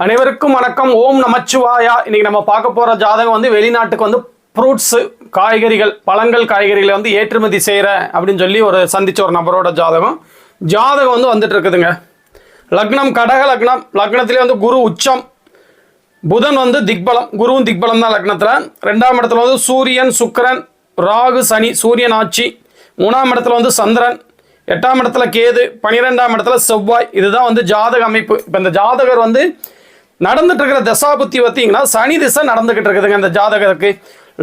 அனைவருக்கும் வணக்கம். ஓம் நமச்சிவாயா. இன்னைக்கு நம்ம பார்க்க போற ஜாதகம் வந்து வெளிநாட்டுக்கு வந்து ஃப்ரூட்ஸ் காய்கறிகள் பழங்கள் காய்கறிகளை வந்து ஏற்றுமதி செய்கிற அப்படின்னு சொல்லி சந்திச்ச ஒரு நபரோட ஜாதகம் வந்து வந்துட்டு இருக்குதுங்க. லக்னம் கடக லக்னம். லக்னத்திலே வந்து குரு உச்சம், புதன் வந்து திக்பலம், குருவும் திக்பலம் தான் லக்னத்தில். ரெண்டாம் இடத்துல வந்து சூரியன் சுக்கிரன் ராகு சனி, சூரியன் ஆட்சி. மூணாம் இடத்துல வந்து சந்திரன், எட்டாம் இடத்துல கேது, 12ஆம் இடத்துல செவ்வாய். இதுதான் வந்து ஜாதக அமைப்பு. இப்போ இந்த ஜாதகர் வந்து நடந்துட்டு இருக்கிற தசாபுத்தி பார்த்தீங்கன்னா சனி திசை நடந்துகிட்டு இருக்குதுங்க. இந்த ஜாதகத்துக்கு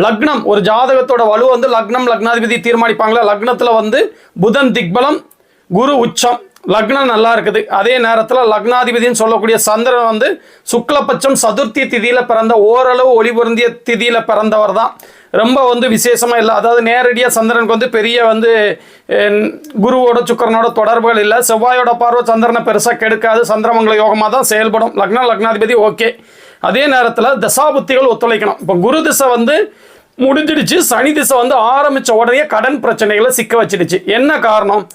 லக்னம், ஒரு ஜாதகத்தோட வலு வந்து லக்னம் லக்னாதிபதி தீர்மானிப்பாங்களா. லக்னத்தில் வந்து புதன் திக்பலம், குரு உச்சம், லக்னம் நல்லா இருக்குது. அதே நேரத்தில் லக்னாதிபதினு சொல்லக்கூடிய சந்திரன் வந்து சுக்லபட்சம் சதுர்த்தி திதியில் பிறந்த, ஓரளவு ஒளி பொருந்திய திதியில் பிறந்தவர் தான். ரொம்ப வந்து விசேஷமாக இல்லை. அதாவது நேரடியாக சந்திரனுக்கு வந்து பெரிய வந்து குருவோட சுக்கரனோட தொடர்புகள் இல்லை. செவ்வாயோட பார்வை சந்திரனை பெருசாக கெடுக்காது. சந்திரமங்கல யோகமாக தான் செயல்படும். லக்னாதிபதி ஓகே. அதே நேரத்தில் தசாபுத்திகள் ஒத்துழைக்கணும். இப்போ குரு திசை வந்து முடிஞ்சிடுச்சு. சனி திசை வந்து ஆரம்பித்த உடனே கடன் பிரச்சனைகளை சிக்க வச்சிடுச்சு. என்ன காரணம்?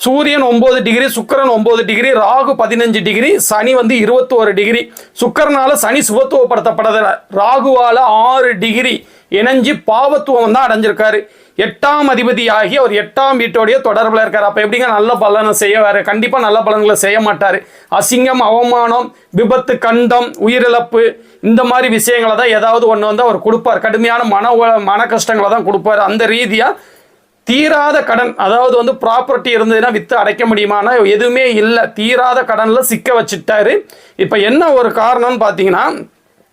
சூரியன் 9 டிகிரி, சுக்கிரன் 9 டிகிரி, ராகு 15 டிகிரி, சனி வந்து 21 டிகிரி. சுக்கிரனால சனி சுபத்துவப்படுத்தப்படல, ராகுவால 6 டிகிரி இணைஞ்சு பாவத்துவம் தான் அடைஞ்சிருக்காரு. 8ஆம் அதிபதி ஆகி அவர் 8ஆம் வீட்டோடைய தொடர்பில் இருக்கார். அப்போ எப்படிங்க நல்ல பலனை செய்வார்? கண்டிப்பாக நல்ல பலன்களை செய்ய மாட்டார். அசிங்கம், அவமானம், விபத்து, கண்டம், உயிரிழப்பு, இந்த மாதிரி விஷயங்களை தான் ஏதாவது ஒன்று வந்து அவர் கொடுப்பார். கடுமையான மன கஷ்டங்களை தான் கொடுப்பார். அந்த ரீதியாக தீராத கடன், அதாவது வந்து ப்ராப்பர்ட்டி இருந்ததுன்னா விற்று அடைக்க முடியுமானா எதுவுமே இல்லை. தீராத கடனில் சிக்க வச்சுட்டாரு. இப்போ என்ன ஒரு காரணம்னு பார்த்தீங்கன்னா,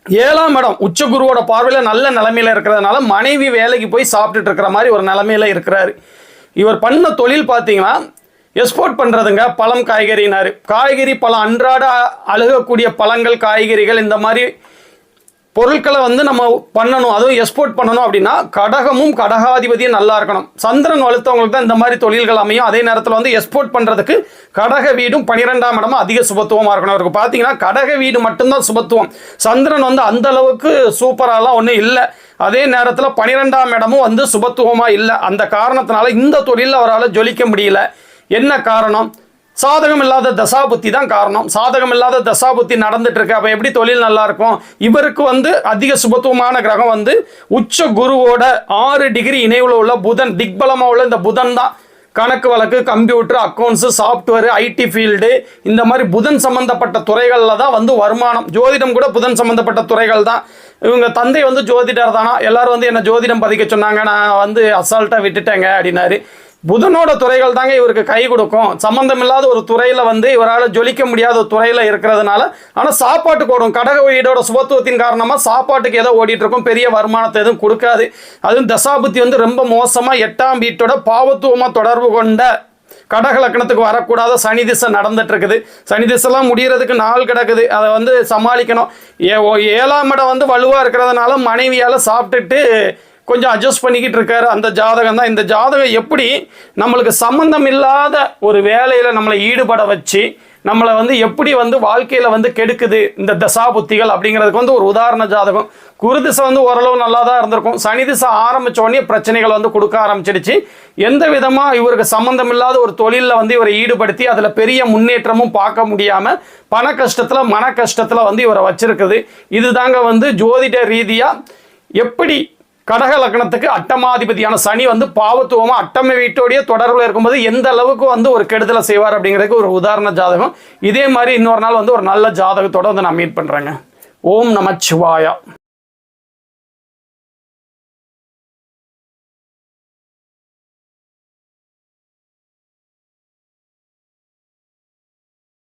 7ஆம் இடம் உச்ச குருவோட பார்வையில் நல்ல நிலைமையில் இருக்கிறதுனால மனைவி வேலைக்கு போய் சாப்பிட்டுட்டு இருக்கிற மாதிரி ஒரு நிலைமையில் இருக்கிறாரு. இவர் பண்ண தொழில் பார்த்தீங்கன்னா எக்ஸ்போர்ட் பண்ணுறதுங்க. பழம் காய்கறினாரு. காய்கறி பழம் அன்றாட அழுகக்கூடிய பழங்கள் காய்கறிகள் இந்த மாதிரி பொருட்களை வந்து நம்ம பண்ணணும், அதுவும் எக்ஸ்போர்ட் பண்ணணும் அப்படின்னா கடகமும் கடகாதிபதியும் நல்லா இருக்கணும். சந்திரன் வலுத்தவங்களுக்கு தான் இந்த மாதிரி தொழில்கள் அமையும். அதே நேரத்தில் வந்து எக்ஸ்போர்ட் பண்ணுறதுக்கு கடக வீடும் 12ஆம் இடமும் அதிக சுபத்துவமாக இருக்கணும். அவருக்கு பார்த்தீங்கன்னா கடக வீடு மட்டும்தான் சுபத்துவம். சந்திரன் வந்து அந்த அளவுக்கு சூப்பராலாம் ஒன்றும் இல்லை. அதே நேரத்தில் 12ஆம் இடமும் வந்து சுபத்துவமாக இல்லை. அந்த காரணத்தினால இந்த தொழிலில் அவரால் ஜொலிக்க முடியல. என்ன காரணம்? சாதகம் இல்லாத தசாபுத்தி தான் காரணம். சாதகம் இல்லாத தசாபுத்தி நடந்துட்டு இருக்கு. அப்போ எப்படி தொழில் நல்லா இருக்கும்? இவருக்கு வந்து அதிக சுபத்துவமான கிரகம் வந்து உச்ச குருவோட 6 டிகிரி இணைவுல உள்ள புதன், திக்பலமாக உள்ள இந்த புதன் தான். கணக்கு வழக்கு, computer, accounts, software, IT field, இந்த மாதிரி புதன் சம்பந்தப்பட்ட துறைகளில் தான் வந்து வருமானம். ஜோதிடம் கூட புதன் சம்பந்தப்பட்ட துறைகள் தான். இவங்க தந்தை வந்து ஜோதிடர் தானா. எல்லாரும் வந்து என்ன ஜோதிடம் பதிக்க சொன்னாங்க, நான் வந்து அசால்ட்டாக விட்டுட்டேங்க அப்படின்னாரு. புதனோட துறைகள் தாங்க இவருக்கு கை கொடுக்கும். சம்பந்தம் இல்லாத ஒரு துறையில் வந்து இவரால் ஜொலிக்க முடியாத ஒரு துறையில் இருக்கிறதுனால, ஆனால் சாப்பாட்டுக்கு ஓடும். கடக வீடோட சுபத்துவத்தின் காரணமாக சாப்பாட்டுக்கு ஏதோ ஓடிட்டு இருக்கும். பெரிய வருமானத்தை எதுவும் கொடுக்காது. அதுவும் தசாபுத்தி வந்து ரொம்ப மோசமாக 8ஆம் வீட்டோட பாவத்துவமாக தொடர்பு கொண்ட கடக லக்னத்துக்கு வரக்கூடாத சனி திசை நடந்துட்டு இருக்குது. சனி திசைலாம் முடிகிறதுக்கு நாள் கிடக்குது. அதை வந்து சமாளிக்கணும். 7ஆம் இடம் வந்து வலுவாக இருக்கிறதுனால மனைவியால் சாப்பிட்டுட்டு கொஞ்சம் அட்ஜஸ்ட் பண்ணிக்கிட்டு இருக்காரு. அந்த ஜாதகம் தான். இந்த ஜாதகம் எப்படி நம்மளுக்கு சம்பந்தம் இல்லாத ஒரு வேலையில் நம்மளை ஈடுபட வச்சு நம்மளை வந்து எப்படி வந்து வாழ்க்கையில் வந்து கெடுக்குது இந்த தசாபுத்திகள் அப்படிங்கிறதுக்கு வந்து ஒரு உதாரண ஜாதகம். குரு திசை வந்து ஓரளவு நல்லா தான் இருந்திருக்கும். சனி திசை ஆரம்பித்த உடனே பிரச்சனைகள் வந்து கொடுக்க ஆரம்பிச்சிடுச்சு. எந்த விதமாக இவருக்கு சம்பந்தம் இல்லாத ஒரு தொழிலில் வந்து இவரை ஈடுபடுத்தி அதில் பெரிய முன்னேற்றமும் பார்க்க முடியாமல் பண கஷ்டத்தில் மன கஷ்டத்தில் வந்து இவரை வச்சிருக்குது. இதுதாங்க வந்து ஜோதிட ரீதியாக எப்படி கடக லக்னத்துக்கு அட்டமாதிபதியான சனி வந்து பாவத்துவமாக அட்டம வீட்டோடைய தொடர்பில் இருக்கும்போது எந்த அளவுக்கு வந்து ஒரு கெடுதலை செய்வார் அப்படிங்கிறதுக்கு ஒரு உதாரண ஜாதகம். இதே மாதிரி இன்னொரு நாள் வந்து ஒரு நல்ல ஜாதகத்தோடு வந்து நான் மீட் பண்ணுறேங்க. ஓம் நமச்சிவாயா.